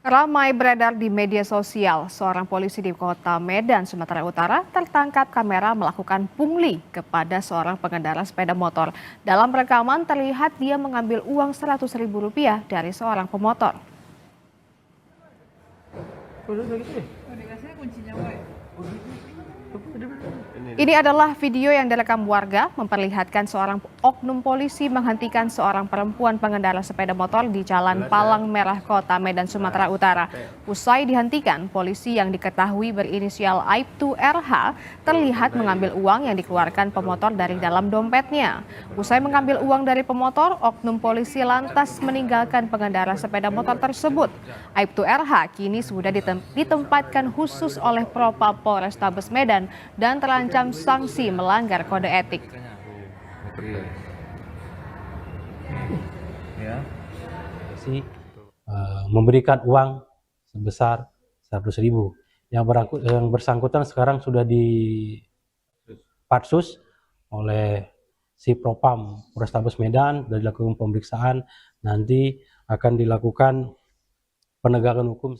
Ramai beredar di media sosial, seorang polisi di kota Medan, Sumatera Utara tertangkap kamera melakukan pungli kepada seorang pengendara sepeda motor. Dalam rekaman terlihat dia mengambil uang Rp100.000 dari seorang pemotor. Ini adalah video yang direkam warga memperlihatkan seorang oknum polisi menghentikan seorang perempuan pengendara sepeda motor di Jalan Palang Merah, Kota Medan, Sumatera Utara. Usai dihentikan, polisi yang diketahui berinisial Aibtu RH terlihat mengambil uang yang dikeluarkan pemotor dari dalam dompetnya. Usai mengambil uang dari pemotor, oknum polisi lantas meninggalkan pengendara sepeda motor tersebut. Aibtu RH kini sudah ditempatkan khusus oleh Propam Polrestabes Medan dan terancam sanksi melanggar kode etik. Memberikan uang sebesar 100.000. Yang bersangkutan sekarang sudah dipatsus oleh si Propam Polrestabes Medan, sudah dilakukan pemeriksaan, nanti akan dilakukan penegakan hukum.